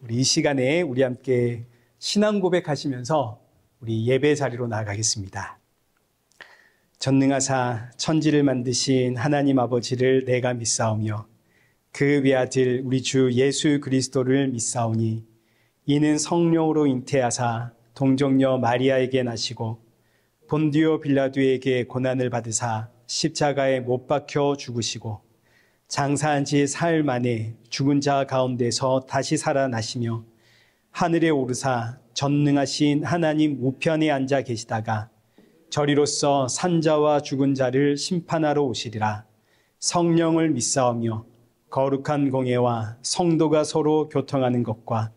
우리 이 시간에 우리 함께 신앙 고백하시면서 우리 예배 자리로 나아가겠습니다. 전능하사 천지를 만드신 하나님 아버지를 내가 믿사오며 그 외아들 우리 주 예수 그리스도를 믿사오니 이는 성령으로 잉태하사 동정녀 마리아에게 나시고 본디오 빌라도에게 고난을 받으사 십자가에 못 박혀 죽으시고 장사한 지 사흘 만에 죽은 자 가운데서 다시 살아나시며 하늘에 오르사 전능하신 하나님 우편에 앉아 계시다가 저리로서 산자와 죽은 자를 심판하러 오시리라. 성령을 믿사오며 거룩한 공예와 성도가 서로 교통하는 것과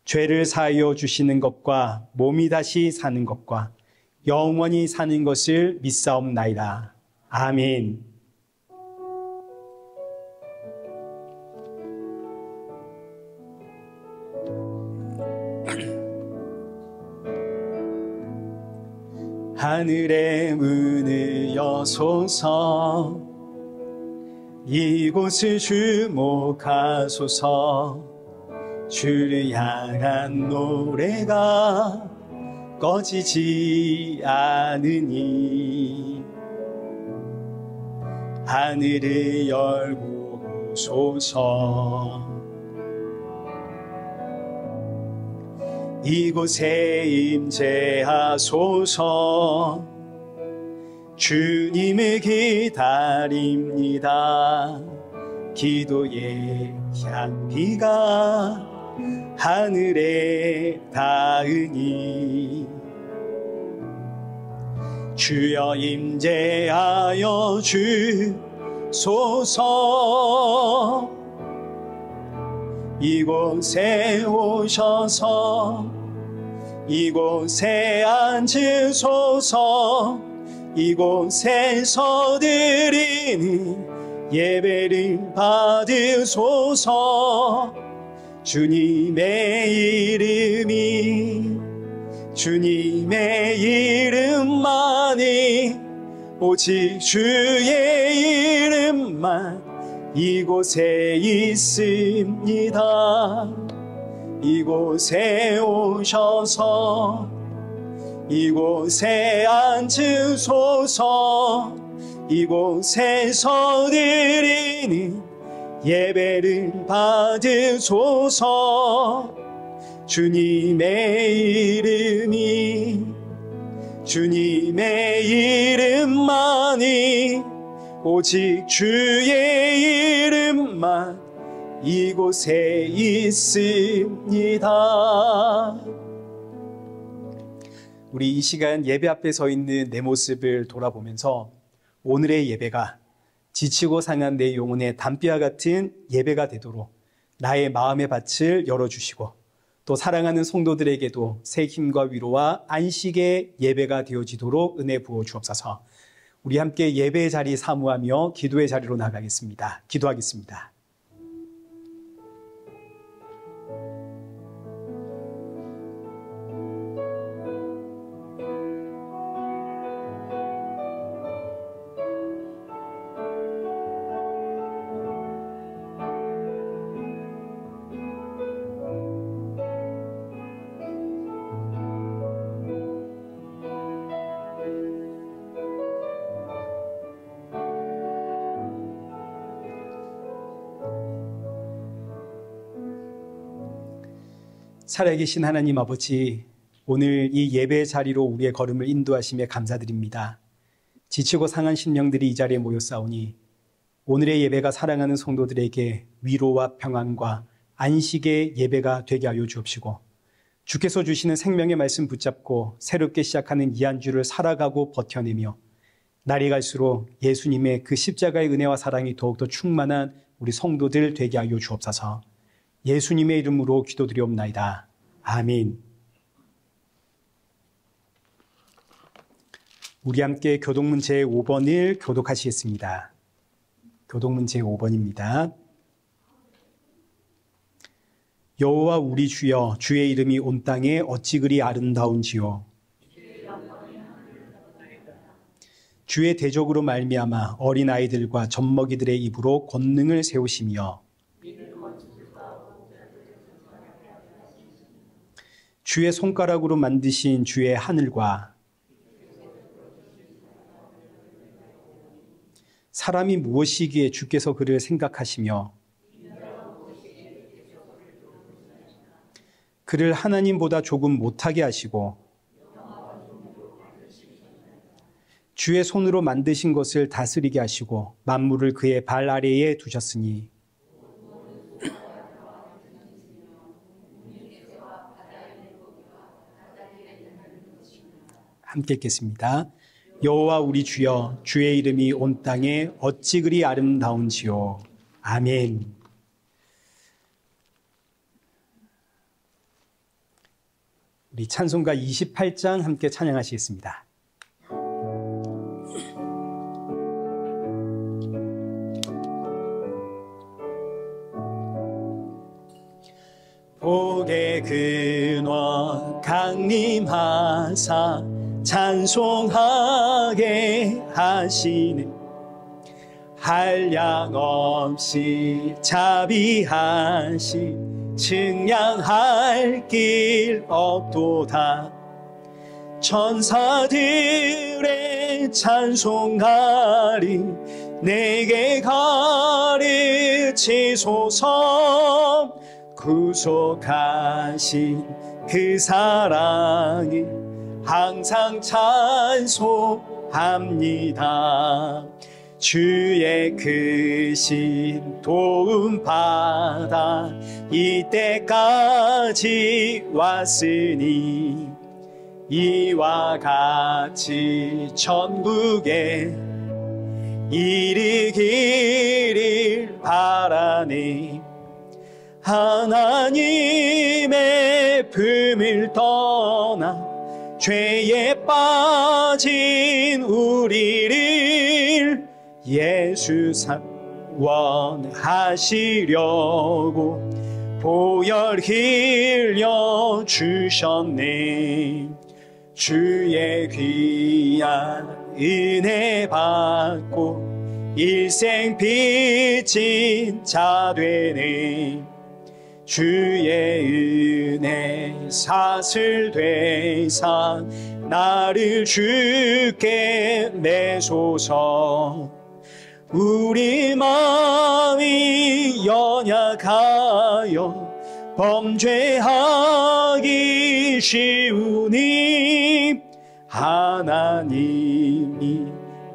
죄를 사하여 주시는 것과 몸이 다시 사는 것과 영원히 사는 것을 믿사옵나이다. 아멘. 하늘의 문을 여소서 이곳을 주목하소서 주를 향한 노래가 꺼지지 않으니 하늘을 열고 오소서 이곳에 임재하소서 주님을 기다립니다. 기도의 향기가 하늘에 닿으니 주여 임재하여 주소서 이곳에 오셔서 이곳에 앉으소서 이곳에서 드리는 예배를 받으소서 주님의 이름만이 오직 주의 이름만 이곳에 있습니다. 이곳에 오셔서 이곳에 앉으소서 이곳에서 드리는 예배를 받으소서 주님의 이름만이 오직 주의 이름만 이곳에 있습니다. 우리 이 시간 예배 앞에 서 있는 내 모습을 돌아보면서 오늘의 예배가 지치고 상한 내 영혼의 담비와 같은 예배가 되도록 나의 마음의 밭을 열어주시고 또 사랑하는 성도들에게도 새 힘과 위로와 안식의 예배가 되어지도록 은혜 부어 주옵소서. 우리 함께 예배의 자리 사모하며 기도의 자리로 나가겠습니다. 기도하겠습니다. 살아계신 하나님 아버지, 오늘 이 예배 자리로 우리의 걸음을 인도하심에 감사드립니다. 지치고 상한 심령들이 이 자리에 모였사오니 오늘의 예배가 사랑하는 성도들에게 위로와 평안과 안식의 예배가 되게 하여 주옵시고 주께서 주시는 생명의 말씀 붙잡고 새롭게 시작하는 이 한 주를 살아가고 버텨내며 날이 갈수록 예수님의 그 십자가의 은혜와 사랑이 더욱더 충만한 우리 성도들 되게 하여 주옵소서. 예수님의 이름으로 기도드리옵나이다. 아멘. 우리 함께 교독문 제5번을 교독하시겠습니다. 교독문 제5번입니다. 여호와 우리 주여, 주의 이름이 온 땅에 어찌 그리 아름다운지요. 주의 대적으로 말미암아 어린아이들과 젖먹이들의 입으로 권능을 세우시며 주의 손가락으로 만드신 주의 하늘과 사람이 무엇이기에 주께서 그를 생각하시며 그를 하나님보다 조금 못하게 하시고 주의 손으로 만드신 것을 다스리게 하시고 만물을 그의 발 아래에 두셨으니 함께 읽겠습니다. 여호와 우리 주여, 주의 이름이 온 땅에 어찌 그리 아름다운지요. 아멘. 우리 찬송가 28장 함께 찬양하시겠습니다. 복의 근원 강림하사 찬송하게 하시네. 한량없이 자비하시 측량할 길 없도다. 천사들의 찬송가리 내게 가르치소서. 구속하신 그 사랑이 항상 찬송합니다. 주의 크신 도움 받아 이때까지 왔으니 이와 같이 천국에 이르기를 바라네. 하나님의 품을 떠나 죄에 빠진 우리를 예수 원하시려고 보혈 흘려 주셨네. 주의 귀한 은혜 받고 일생 빚진 자 되네. 주의 은혜 사슬 되사 나를 주께 내소서. 우리 마음이 연약하여 범죄하기 쉬우니 하나님이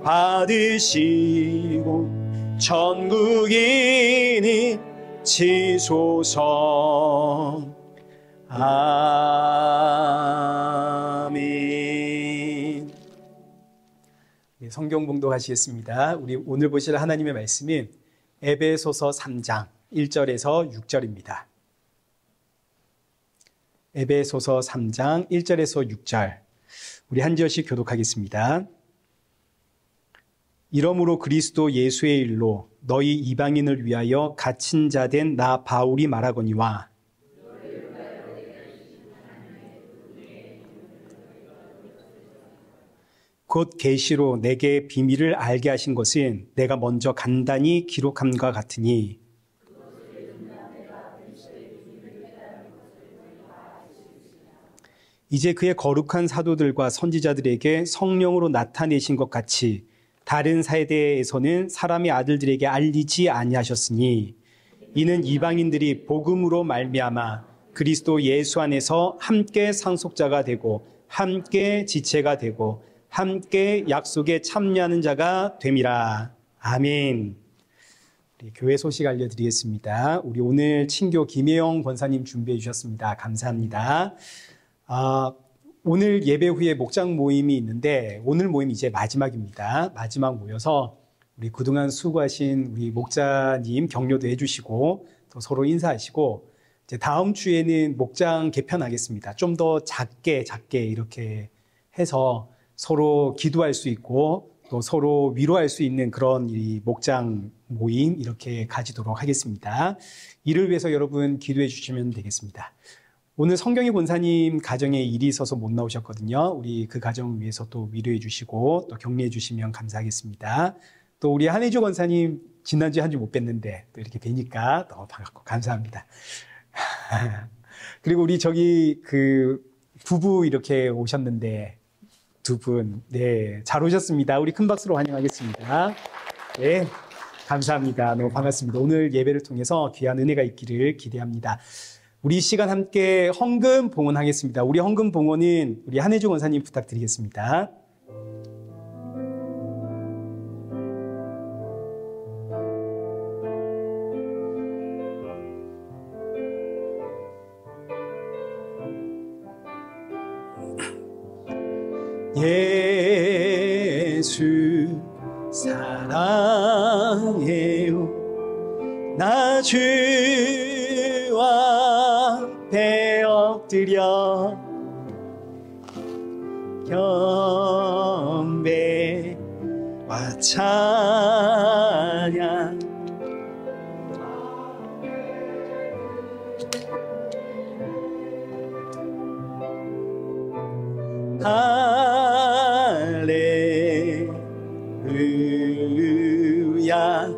받으시고 천국인이 치소서. 아멘. 성경 봉독하시겠습니다. 우리 오늘 보실 하나님의 말씀은 에베소서 3장 1절에서 6절입니다. 에베소서 3장 1절에서 6절 우리 한 절씩 교독하겠습니다. 이러므로 그리스도 예수의 일로 너희 이방인을 위하여 갇힌 자 된 나 바울이 말하거니와 곧 계시로 내게 비밀을 알게 하신 것은 내가 먼저 간단히 기록함과 같으니 이제 그의 거룩한 사도들과 선지자들에게 성령으로 나타내신 것 같이 다른 세대에서는 사람의 아들들에게 알리지 아니하셨으니 이는 이방인들이 복음으로 말미암아 그리스도 예수 안에서 함께 상속자가 되고 함께 지체가 되고 함께 약속에 참여하는 자가 됨이라. 아멘. 우리 교회 소식 알려드리겠습니다. 우리 오늘 친교 김혜영 권사님 준비해 주셨습니다. 감사합니다. 오늘 예배 후에 목장 모임이 있는데 오늘 모임 이제 마지막입니다. 마지막 모여서 우리 그동안 수고하신 우리 목자님 격려도 해주시고 또 서로 인사하시고 이제 다음 주에는 목장 개편하겠습니다. 좀 더 작게 이렇게 해서 서로 기도할 수 있고 또 서로 위로할 수 있는 그런 이 목장 모임 이렇게 가지도록 하겠습니다. 이를 위해서 여러분 기도해 주시면 되겠습니다. 오늘 성경희 권사님 가정에 일이 있어서 못 나오셨거든요. 우리 그 가정 위해서 또 위로해 주시고 또 격려해 주시면 감사하겠습니다. 또 우리 한혜주 권사님 지난주에 한 주 못 뵀는데 또 이렇게 뵈니까 더 반갑고 감사합니다. 그리고 우리 저기 그 부부 이렇게 오셨는데 두 분, 네, 잘 오셨습니다. 우리 큰 박수로 환영하겠습니다. 네, 감사합니다. 너무 반갑습니다. 오늘 예배를 통해서 귀한 은혜가 있기를 기대합니다. 우리 시간 함께 헌금 봉헌하겠습니다. 우리 헌금 봉헌은 우리 한혜중 원사님 부탁드리겠습니다. 예수 사랑해요. 나 주와 배 엎드려 경배와 찬양 할렐루야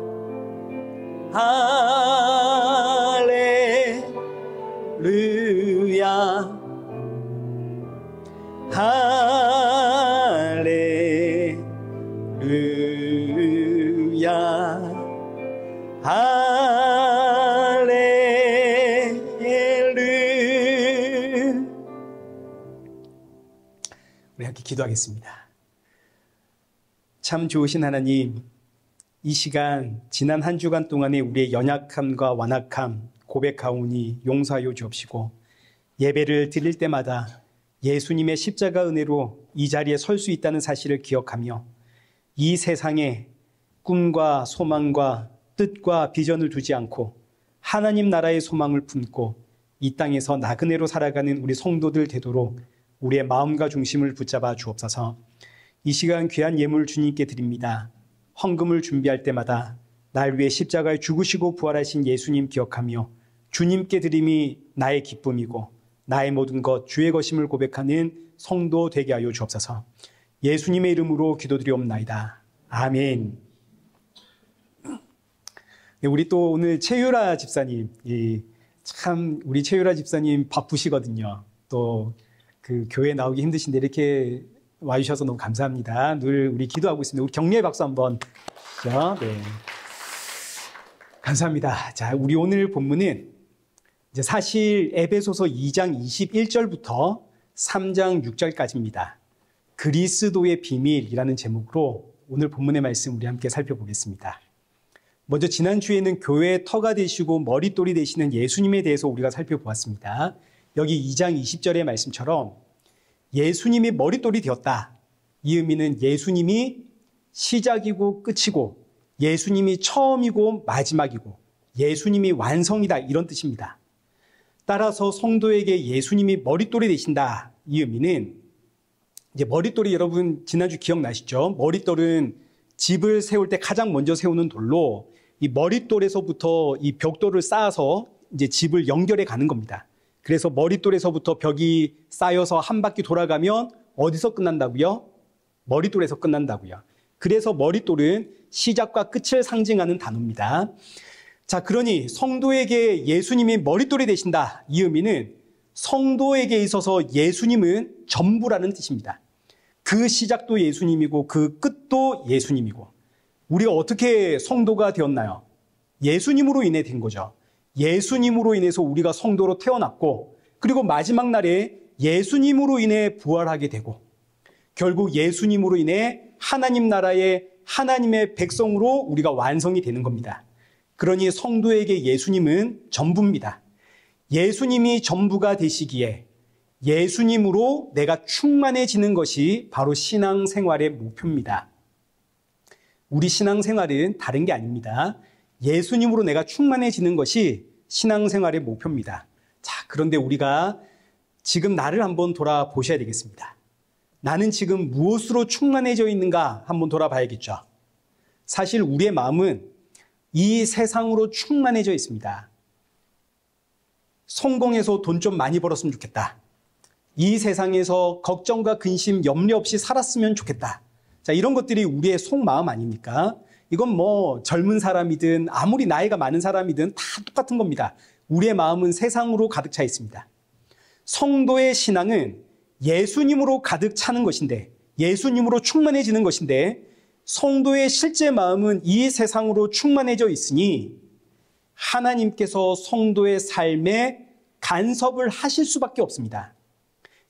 할렐루야 할렐루야 할렐루야. 우리 함께 기도하겠습니다. 참 좋으신 하나님, 이 시간 지난 한 주간 동안에 우리의 연약함과 완악함 고백하오니 용서하여 주옵시고, 예배를 드릴 때마다 예수님의 십자가 은혜로 이 자리에 설 수 있다는 사실을 기억하며 이 세상에 꿈과 소망과 뜻과 비전을 두지 않고 하나님 나라의 소망을 품고 이 땅에서 나그네로 살아가는 우리 성도들 되도록 우리의 마음과 중심을 붙잡아 주옵소서. 이 시간 귀한 예물 주님께 드립니다. 헌금을 준비할 때마다 날 위해 십자가에 죽으시고 부활하신 예수님 기억하며 주님께 드림이 나의 기쁨이고 나의 모든 것 주의 것임을 고백하는 성도 되게 하여 주옵소서. 예수님의 이름으로 기도드리옵나이다. 아멘. 네, 우리 또 오늘 최유라 집사님, 참 우리 최유라 집사님 바쁘시거든요. 또 그 교회 나오기 힘드신데 이렇게 와주셔서 너무 감사합니다. 늘 우리 기도하고 있습니다. 우리 격려의 박수 한번 주시죠. 네. 감사합니다. 자, 우리 오늘 본문은 이제 사실 에베소서 2장 21절부터 3장 6절까지입니다. 그리스도의 비밀이라는 제목으로 오늘 본문의 말씀 우리 함께 살펴보겠습니다. 먼저 지난주에는 교회의 터가 되시고 머릿돌이 되시는 예수님에 대해서 우리가 살펴보았습니다. 여기 2장 20절의 말씀처럼 예수님이 머릿돌이 되었다. 이 의미는 예수님이 시작이고 끝이고 예수님이 처음이고 마지막이고 예수님이 완성이다, 이런 뜻입니다. 따라서 성도에게 예수님이 머릿돌이 되신다. 이 의미는 이제 머릿돌이 여러분 지난주 기억나시죠? 머릿돌은 집을 세울 때 가장 먼저 세우는 돌로 이 머릿돌에서부터 이 벽돌을 쌓아서 이제 집을 연결해 가는 겁니다. 그래서 머릿돌에서부터 벽이 쌓여서 한 바퀴 돌아가면 어디서 끝난다고요? 머릿돌에서 끝난다고요. 그래서 머릿돌은 시작과 끝을 상징하는 단어입니다. 자, 그러니 성도에게 예수님이 머릿돌이 되신다. 이 의미는 성도에게 있어서 예수님은 전부라는 뜻입니다. 그 시작도 예수님이고 그 끝도 예수님이고, 우리가 어떻게 성도가 되었나요? 예수님으로 인해 된 거죠. 예수님으로 인해서 우리가 성도로 태어났고, 그리고 마지막 날에 예수님으로 인해 부활하게 되고, 결국 예수님으로 인해 하나님 나라의 하나님의 백성으로 우리가 완성이 되는 겁니다. 그러니 성도에게 예수님은 전부입니다. 예수님이 전부가 되시기에 예수님으로 내가 충만해지는 것이 바로 신앙생활의 목표입니다. 우리 신앙생활은 다른 게 아닙니다. 예수님으로 내가 충만해지는 것이 신앙생활의 목표입니다. 자, 그런데 우리가 지금 나를 한번 돌아보셔야 되겠습니다. 나는 지금 무엇으로 충만해져 있는가 한번 돌아봐야겠죠. 사실 우리의 마음은 이 세상으로 충만해져 있습니다. 성공해서 돈 좀 많이 벌었으면 좋겠다. 이 세상에서 걱정과 근심, 염려 없이 살았으면 좋겠다. 자, 이런 것들이 우리의 속마음 아닙니까? 이건 뭐 젊은 사람이든 아무리 나이가 많은 사람이든 다 똑같은 겁니다. 우리의 마음은 세상으로 가득 차 있습니다. 성도의 신앙은 예수님으로 가득 차는 것인데, 예수님으로 충만해지는 것인데, 성도의 실제 마음은 이 세상으로 충만해져 있으니 하나님께서 성도의 삶에 간섭을 하실 수밖에 없습니다.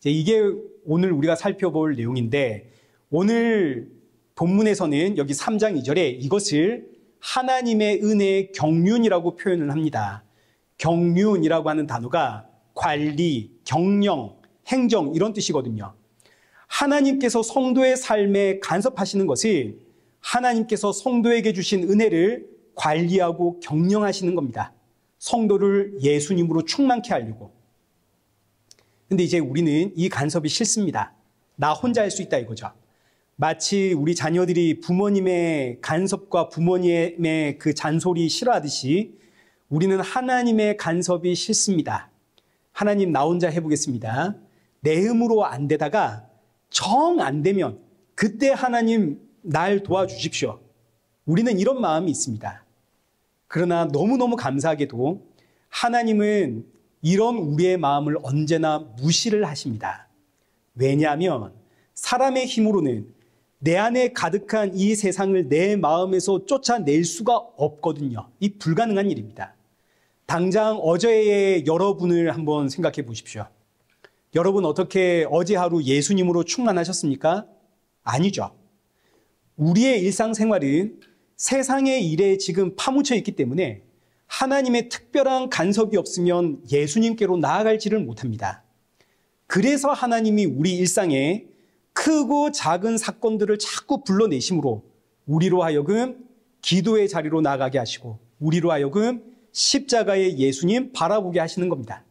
이게 오늘 우리가 살펴볼 내용인데, 오늘 본문에서는 여기 3장 2절에 이것을 하나님의 은혜의 경륜이라고 표현을 합니다. 경륜이라고 하는 단어가 관리, 경영, 행정 이런 뜻이거든요. 하나님께서 성도의 삶에 간섭하시는 것은 하나님께서 성도에게 주신 은혜를 관리하고 경영하시는 겁니다. 성도를 예수님으로 충만케 하려고. 근데 이제 우리는 이 간섭이 싫습니다. 나 혼자 할 수 있다 이거죠. 마치 우리 자녀들이 부모님의 간섭과 부모님의 그 잔소리 싫어하듯이 우리는 하나님의 간섭이 싫습니다. 하나님 나 혼자 해보겠습니다. 내 힘으로 안 되다가 정 안 되면 그때 하나님 날 도와주십시오. 우리는 이런 마음이 있습니다. 그러나 너무너무 감사하게도 하나님은 이런 우리의 마음을 언제나 무시를 하십니다. 왜냐하면 사람의 힘으로는 내 안에 가득한 이 세상을 내 마음에서 쫓아낼 수가 없거든요. 이 불가능한 일입니다. 당장 어제의 여러분을 한번 생각해 보십시오. 여러분 어떻게 어제 하루 예수님으로 충만하셨습니까? 아니죠. 우리의 일상생활은 세상의 일에 지금 파묻혀 있기 때문에 하나님의 특별한 간섭이 없으면 예수님께로 나아갈지를 못합니다. 그래서 하나님이 우리 일상에 크고 작은 사건들을 자꾸 불러내심으로 우리로 하여금 기도의 자리로 나가게 하시고 우리로 하여금 십자가의 예수님 바라보게 하시는 겁니다.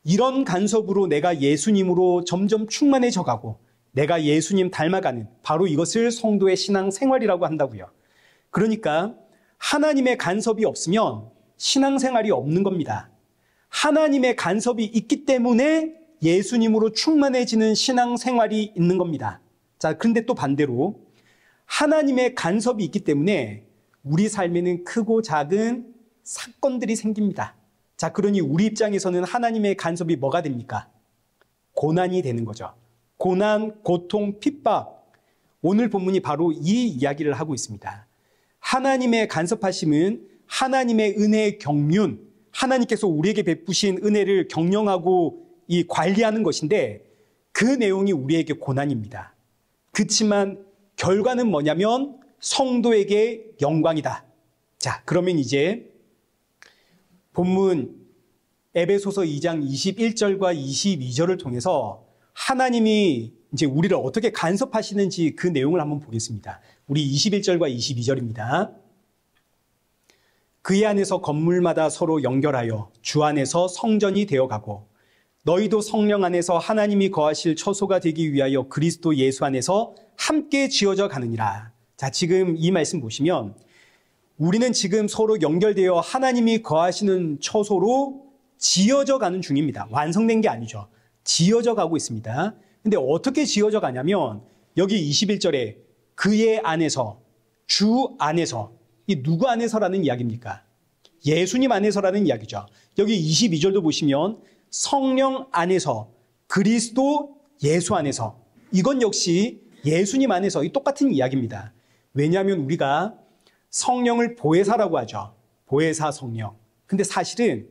이런 간섭으로 내가 예수님으로 점점 충만해져 가고 내가 예수님 닮아가는 바로 이것을 성도의 신앙 생활이라고 한다고요. 그러니까 하나님의 간섭이 없으면 신앙생활이 없는 겁니다. 하나님의 간섭이 있기 때문에 예수님으로 충만해지는 신앙생활이 있는 겁니다. 자, 그런데 또 반대로 하나님의 간섭이 있기 때문에 우리 삶에는 크고 작은 사건들이 생깁니다. 자, 그러니 우리 입장에서는 하나님의 간섭이 뭐가 됩니까? 고난이 되는 거죠. 고난, 고통, 핍박. 오늘 본문이 바로 이 이야기를 하고 있습니다. 하나님의 간섭하심은 하나님의 은혜의 경륜, 하나님께서 우리에게 베푸신 은혜를 경영하고 이 관리하는 것인데 그 내용이 우리에게 고난입니다. 그렇지만 결과는 뭐냐면 성도에게 영광이다. 자, 그러면 이제 본문 에베소서 2장 21절과 22절을 통해서 하나님이 이제 우리를 어떻게 간섭하시는지 그 내용을 한번 보겠습니다. 우리 21절과 22절입니다. 그의 안에서 건물마다 서로 연결하여 주 안에서 성전이 되어가고 너희도 성령 안에서 하나님이 거하실 처소가 되기 위하여 그리스도 예수 안에서 함께 지어져 가느니라. 자, 지금 이 말씀 보시면 우리는 지금 서로 연결되어 하나님이 거하시는 처소로 지어져 가는 중입니다. 완성된 게 아니죠. 지어져 가고 있습니다. 근데 어떻게 지어져 가냐면 여기 21절에 그의 안에서, 주 안에서, 이 누구 안에서라는 이야기입니까? 예수님 안에서라는 이야기죠. 여기 22절도 보시면 성령 안에서, 그리스도 예수 안에서, 이건 역시 예수님 안에서 이 똑같은 이야기입니다. 왜냐하면 우리가 성령을 보혜사라고 하죠. 보혜사 성령. 근데 사실은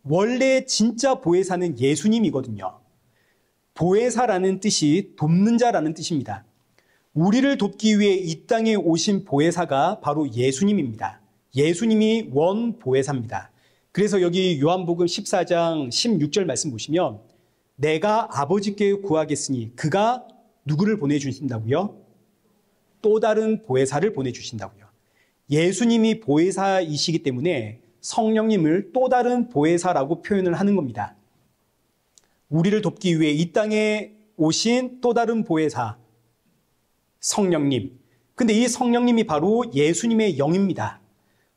원래 진짜 보혜사는 예수님이거든요. 보혜사라는 뜻이 돕는 자라는 뜻입니다. 우리를 돕기 위해 이 땅에 오신 보혜사가 바로 예수님입니다. 예수님이 원 보혜사입니다. 그래서 여기 요한복음 14장 16절 말씀 보시면 내가 아버지께 구하겠으니 그가 누구를 보내주신다고요? 또 다른 보혜사를 보내주신다고요. 예수님이 보혜사이시기 때문에 성령님을 또 다른 보혜사라고 표현을 하는 겁니다. 우리를 돕기 위해 이 땅에 오신 또 다른 보혜사, 성령님. 근데 이 성령님이 바로 예수님의 영입니다.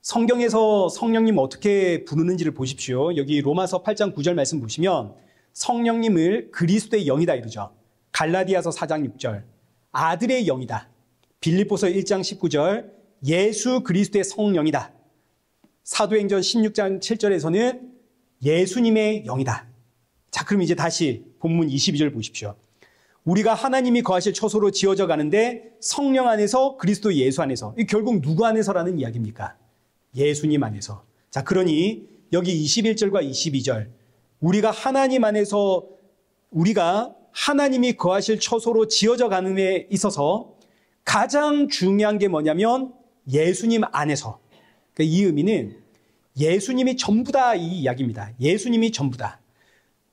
성경에서 성령님 어떻게 부르는지를 보십시오. 여기 로마서 8장 9절 말씀 보시면 성령님을 그리스도의 영이다 이러죠. 갈라디아서 4장 6절 아들의 영이다. 빌립보서 1장 19절 예수 그리스도의 성령이다. 사도행전 16장 7절에서는 예수님의 영이다. 자, 그럼 이제 다시 본문 22절 보십시오. 우리가 하나님이 거하실 처소로 지어져 가는데 성령 안에서 그리스도 예수 안에서. 이 결국 누구 안에서라는 이야기입니까? 예수님 안에서. 자, 그러니 여기 21절과 22절 우리가 하나님 안에서 우리가 하나님이 거하실 처소로 지어져 가는 데 있어서 가장 중요한 게 뭐냐면 예수님 안에서. 그러니까 이 의미는 예수님이 전부다 이 이야기입니다. 예수님이 전부다.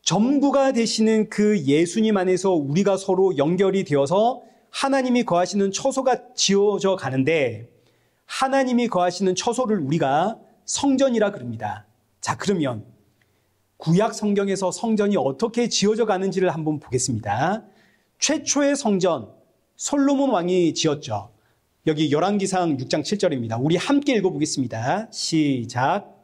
전부가 되시는 그 예수님 안에서 우리가 서로 연결이 되어서 하나님이 거하시는 처소가 지어져 가는데 하나님이 거하시는 처소를 우리가 성전이라 그럽니다. 자, 그러면 구약 성경에서 성전이 어떻게 지어져 가는지를 한번 보겠습니다. 최초의 성전 솔로몬 왕이 지었죠. 여기 열왕기상 6장 7절입니다. 우리 함께 읽어보겠습니다. 시작.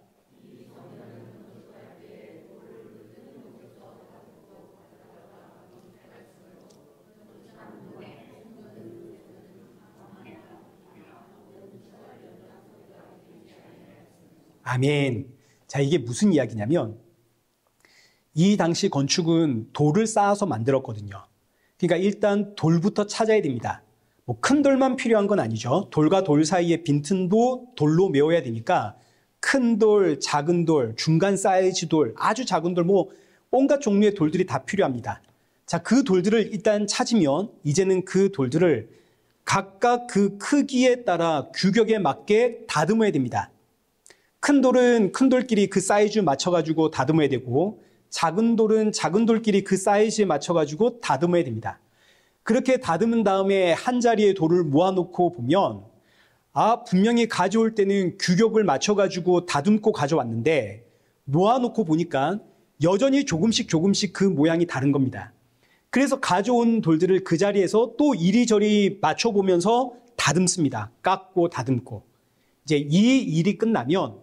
아멘. 자, 이게 무슨 이야기냐면 이 당시 건축은 돌을 쌓아서 만들었거든요. 그러니까 일단 돌부터 찾아야 됩니다. 뭐 큰 돌만 필요한 건 아니죠. 돌과 돌 사이의 빈틈도 돌로 메워야 되니까 큰 돌, 작은 돌, 중간 사이즈 돌, 아주 작은 돌, 뭐 온갖 종류의 돌들이 다 필요합니다. 자, 그 돌들을 일단 찾으면 이제는 그 돌들을 각각 그 크기에 따라 규격에 맞게 다듬어야 됩니다. 큰 돌은 큰 돌끼리 그 사이즈 맞춰가지고 다듬어야 되고 작은 돌은 작은 돌끼리 그 사이즈에 맞춰가지고 다듬어야 됩니다. 그렇게 다듬은 다음에 한 자리에 돌을 모아놓고 보면 분명히 가져올 때는 규격을 맞춰가지고 다듬고 가져왔는데 모아놓고 보니까 여전히 조금씩 그 모양이 다른 겁니다. 그래서 가져온 돌들을 그 자리에서 또 이리저리 맞춰보면서 다듬습니다. 깎고 다듬고. 이제 이 일이 끝나면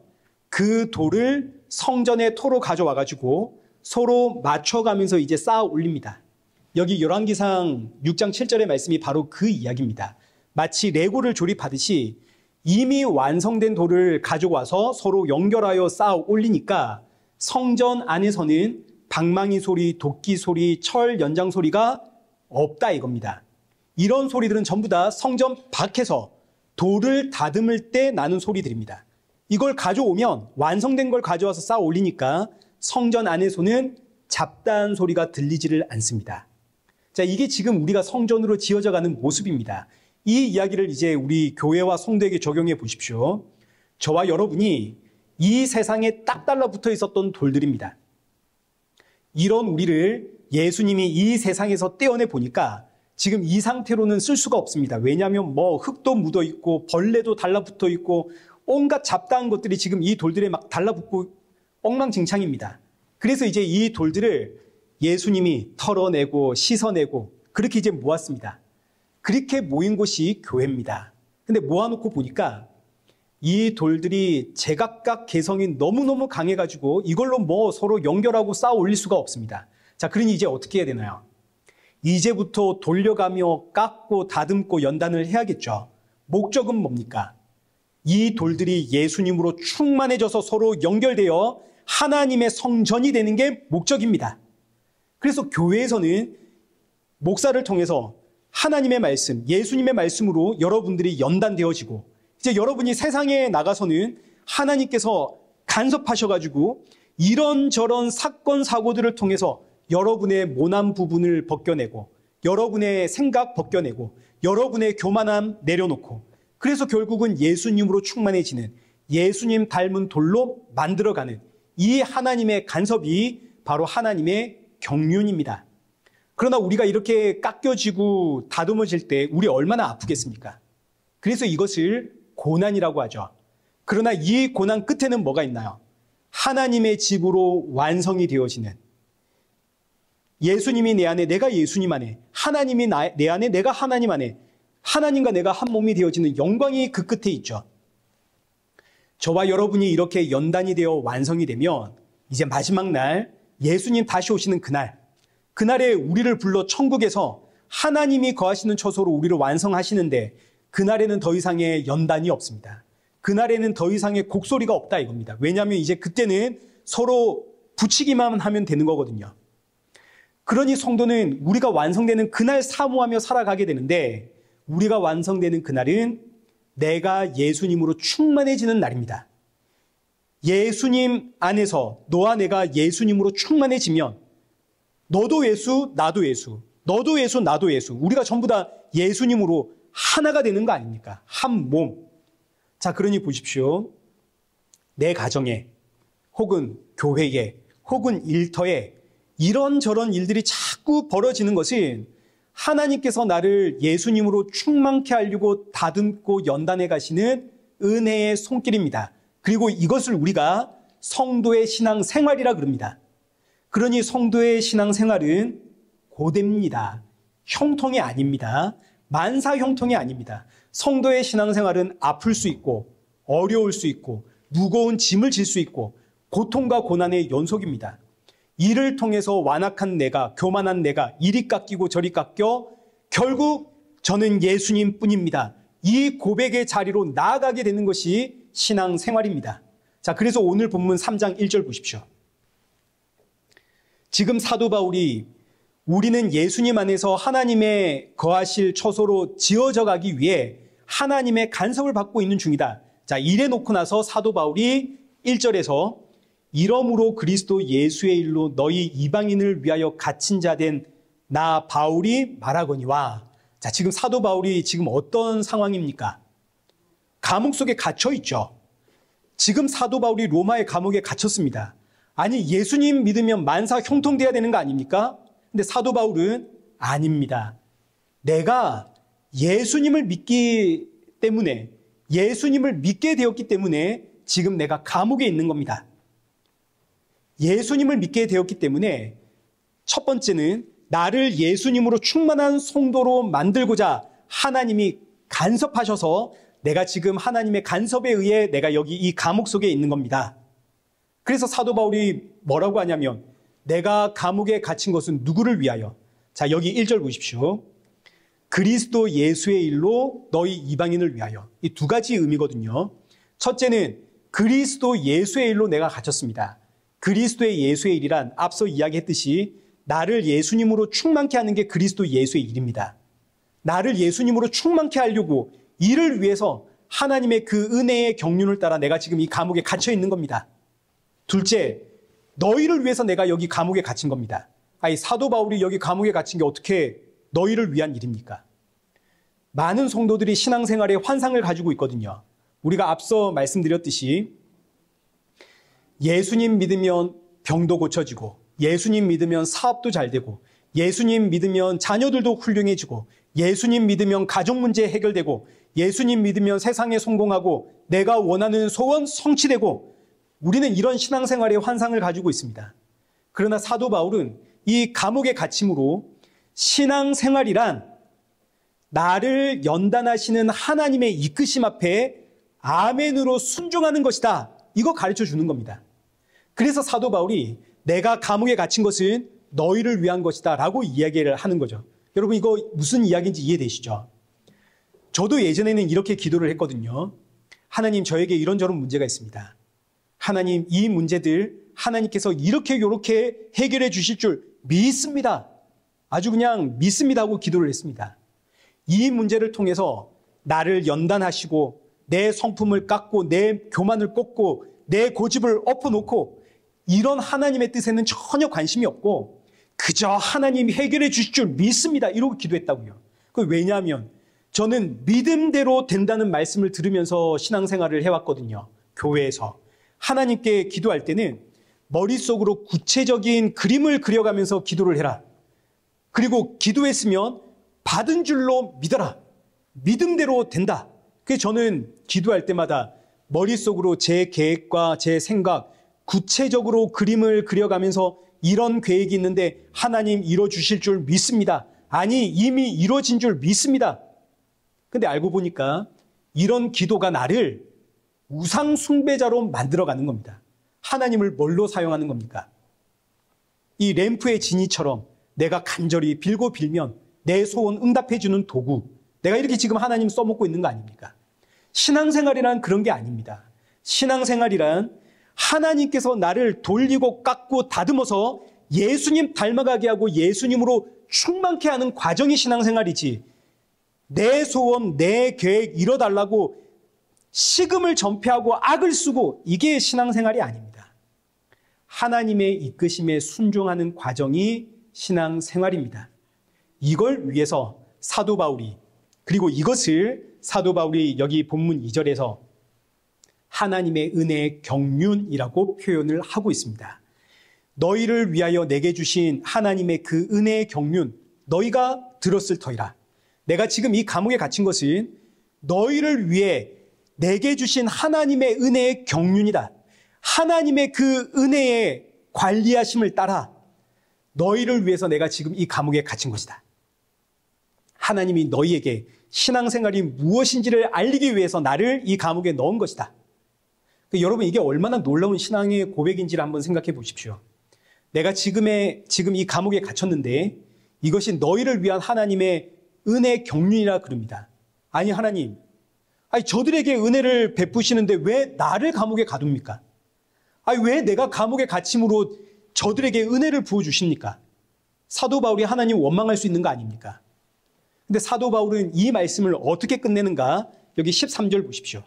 그 돌을 성전에 토로 가져와가지고 서로 맞춰가면서 이제 쌓아 올립니다. 여기 열왕기상 6장 7절의 말씀이 바로 그 이야기입니다. 마치 레고를 조립하듯이 이미 완성된 돌을 가져와서 서로 연결하여 쌓아 올리니까 성전 안에서는 방망이 소리, 도끼 소리, 철 연장 소리가 없다 이겁니다. 이런 소리들은 전부 다 성전 밖에서 돌을 다듬을 때 나는 소리들입니다. 이걸 가져오면 완성된 걸 가져와서 쌓아 올리니까 성전 안에서는 잡다한 소리가 들리지를 않습니다. 자, 이게 지금 우리가 성전으로 지어져 가는 모습입니다. 이 이야기를 이제 우리 교회와 성도에게 적용해 보십시오. 저와 여러분이 이 세상에 딱 달라붙어 있었던 돌들입니다. 이런 우리를 예수님이 이 세상에서 떼어내 보니까 지금 이 상태로는 쓸 수가 없습니다. 왜냐하면 뭐 흙도 묻어 있고 벌레도 달라붙어 있고 온갖 잡다한 것들이 지금 이 돌들에 막 달라붙고 엉망진창입니다. 그래서 이제 이 돌들을 예수님이 털어내고 씻어내고 그렇게 이제 모았습니다. 그렇게 모인 곳이 교회입니다. 근데 모아놓고 보니까 이 돌들이 제각각 개성이 너무너무 강해가지고 이걸로 뭐 서로 연결하고 쌓아 올릴 수가 없습니다. 자, 그러니 이제 어떻게 해야 되나요? 이제부터 돌려가며 깎고 다듬고 연단을 해야겠죠. 목적은 뭡니까? 이 돌들이 예수님으로 충만해져서 서로 연결되어 하나님의 성전이 되는 게 목적입니다. 그래서 교회에서는 목사를 통해서 하나님의 말씀, 예수님의 말씀으로 여러분들이 연단되어지고 이제 여러분이 세상에 나가서는 하나님께서 간섭하셔가지고 이런저런 사건, 사고들을 통해서 여러분의 모난 부분을 벗겨내고 여러분의 생각 벗겨내고 여러분의 교만함 내려놓고 그래서 결국은 예수님으로 충만해지는 예수님 닮은 돌로 만들어가는 이 하나님의 간섭이 바로 하나님의 경륜입니다. 그러나 우리가 이렇게 깎여지고 다듬어질 때 우리 얼마나 아프겠습니까? 그래서 이것을 고난이라고 하죠. 그러나 이 고난 끝에는 뭐가 있나요? 하나님의 집으로 완성이 되어지는 예수님이 내 안에 내가 예수님 안에 하나님이 내 안에 내가 하나님 안에 하나님과 내가 한 몸이 되어지는 영광이 그 끝에 있죠. 저와 여러분이 이렇게 연단이 되어 완성이 되면 이제 마지막 날 예수님 다시 오시는 그날에 우리를 불러 천국에서 하나님이 거하시는 처소로 우리를 완성하시는데 그날에는 더 이상의 연단이 없습니다. 그날에는 더 이상의 곡소리가 없다 이겁니다. 왜냐하면 이제 그때는 서로 붙이기만 하면 되는 거거든요. 그러니 성도는 우리가 완성되는 그날 사모하며 살아가게 되는데, 우리가 완성되는 그날은 내가 예수님으로 충만해지는 날입니다. 예수님 안에서 너와 내가 예수님으로 충만해지면 너도 예수, 나도 예수, 너도 예수, 나도 예수, 우리가 전부 다 예수님으로 하나가 되는 거 아닙니까? 한 몸. 자, 그러니 보십시오. 내 가정에 혹은 교회에 혹은 일터에 이런저런 일들이 자꾸 벌어지는 것은 하나님께서 나를 예수님으로 충만케 하려고 다듬고 연단해 가시는 은혜의 손길입니다. 그리고 이것을 우리가 성도의 신앙생활이라 그럽니다. 그러니 성도의 신앙생활은 고됩니다. 형통이 아닙니다. 만사 형통이 아닙니다. 성도의 신앙생활은 아플 수 있고 어려울 수 있고 무거운 짐을 질 수 있고 고통과 고난의 연속입니다. 이를 통해서 완악한 내가, 교만한 내가 이리 깎이고 저리 깎여 결국 저는 예수님 뿐입니다. 이 고백의 자리로 나아가게 되는 것이 신앙생활입니다. 자, 그래서 오늘 본문 3장 1절 보십시오. 지금 사도 바울이 우리는 예수님 안에서 하나님의 거하실 처소로 지어져 가기 위해 하나님의 간섭을 받고 있는 중이다. 자, 이래 놓고 나서 사도 바울이 1절에서 이러므로 그리스도 예수의 일로 너희 이방인을 위하여 갇힌 자 된 나 바울이 말하거니와. 자, 지금 사도 바울이 지금 어떤 상황입니까? 감옥 속에 갇혀 있죠. 지금 사도 바울이 로마의 감옥에 갇혔습니다. 아니, 예수님 믿으면 만사 형통돼야 되는 거 아닙니까? 근데 사도 바울은 아닙니다. 내가 예수님을 믿기 때문에, 예수님을 믿게 되었기 때문에 지금 내가 감옥에 있는 겁니다. 예수님을 믿게 되었기 때문에 첫 번째는 나를 예수님으로 충만한 성도로 만들고자 하나님이 간섭하셔서 내가 지금 하나님의 간섭에 의해 내가 여기 이 감옥 속에 있는 겁니다. 그래서 사도 바울이 뭐라고 하냐면 내가 감옥에 갇힌 것은 누구를 위하여? 자, 여기 1절 보십시오. 그리스도 예수의 일로 너희 이방인을 위하여. 이 두 가지 의미거든요. 첫째는 그리스도 예수의 일로 내가 갇혔습니다. 그리스도의 예수의 일이란 앞서 이야기했듯이 나를 예수님으로 충만케 하는 게 그리스도 예수의 일입니다. 나를 예수님으로 충만케 하려고 이를 위해서 하나님의 그 은혜의 경륜을 따라 내가 지금 이 감옥에 갇혀 있는 겁니다. 둘째, 너희를 위해서 내가 여기 감옥에 갇힌 겁니다. 아니, 사도 바울이 여기 감옥에 갇힌 게 어떻게 너희를 위한 일입니까? 많은 성도들이 신앙생활에 환상을 가지고 있거든요. 우리가 앞서 말씀드렸듯이 예수님 믿으면 병도 고쳐지고, 예수님 믿으면 사업도 잘 되고, 예수님 믿으면 자녀들도 훌륭해지고, 예수님 믿으면 가족 문제 해결되고, 예수님 믿으면 세상에 성공하고, 내가 원하는 소원 성취되고, 우리는 이런 신앙생활의 환상을 가지고 있습니다. 그러나 사도 바울은 이 감옥의 갇힘으로 신앙생활이란 나를 연단하시는 하나님의 이끄심 앞에 아멘으로 순종하는 것이다. 이거 가르쳐 주는 겁니다. 그래서 사도 바울이 내가 감옥에 갇힌 것은 너희를 위한 것이다 라고 이야기를 하는 거죠. 여러분, 이거 무슨 이야기인지 이해되시죠? 저도 예전에는 이렇게 기도를 했거든요. 하나님, 저에게 이런저런 문제가 있습니다. 하나님, 이 문제들 하나님께서 이렇게 해결해 주실 줄 믿습니다. 아주 그냥 믿습니다 하고 기도를 했습니다. 이 문제를 통해서 나를 연단하시고 내 성품을 깎고 내 교만을 꺾고 내 고집을 엎어놓고 이런 하나님의 뜻에는 전혀 관심이 없고 그저 하나님이 해결해 주실 줄 믿습니다. 이러고 기도했다고요. 왜냐하면 저는 믿음대로 된다는 말씀을 들으면서 신앙생활을 해왔거든요. 교회에서. 하나님께 기도할 때는 머릿속으로 구체적인 그림을 그려가면서 기도를 해라. 그리고 기도했으면 받은 줄로 믿어라. 믿음대로 된다. 그래서 저는 기도할 때마다 머릿속으로 제 계획과 제 생각, 구체적으로 그림을 그려가면서 이런 계획이 있는데 하나님 이뤄주실 줄 믿습니다. 아니, 이미 이루어진 줄 믿습니다. 근데 알고 보니까 이런 기도가 나를 우상 숭배자로 만들어가는 겁니다. 하나님을 뭘로 사용하는 겁니까? 이 램프의 지니처럼 내가 간절히 빌고 빌면 내 소원 응답해주는 도구, 내가 이렇게 지금 하나님 써먹고 있는 거 아닙니까? 신앙생활이란 그런 게 아닙니다. 신앙생활이란 하나님께서 나를 돌리고 깎고 다듬어서 예수님 닮아가게 하고 예수님으로 충만케 하는 과정이 신앙생활이지, 내 소원, 내 계획 이뤄달라고 식음을 전폐하고 악을 쓰고, 이게 신앙생활이 아닙니다. 하나님의 이끄심에 순종하는 과정이 신앙생활입니다. 이걸 위해서 사도 바울이, 그리고 이것을 사도 바울이 여기 본문 2절에서 하나님의 은혜의 경륜이라고 표현을 하고 있습니다. 너희를 위하여 내게 주신 하나님의 그 은혜의 경륜, 너희가 들었을 터이라. 내가 지금 이 감옥에 갇힌 것은 너희를 위해 내게 주신 하나님의 은혜의 경륜이다. 하나님의 그 은혜의 관리하심을 따라 너희를 위해서 내가 지금 이 감옥에 갇힌 것이다. 하나님이 너희에게 신앙생활이 무엇인지를 알리기 위해서 나를 이 감옥에 넣은 것이다. 여러분, 이게 얼마나 놀라운 신앙의 고백인지를 한번 생각해 보십시오. 내가 지금 이 감옥에 갇혔는데 이것이 너희를 위한 하나님의 은혜 경륜이라 그럽니다. 아니, 하나님, 저들에게 은혜를 베푸시는데 왜 나를 감옥에 가둡니까? 왜 내가 감옥에 갇힘으로 저들에게 은혜를 부어주십니까? 사도 바울이 하나님 원망할 수 있는 거 아닙니까? 근데 사도 바울은 이 말씀을 어떻게 끝내는가? 여기 13절 보십시오.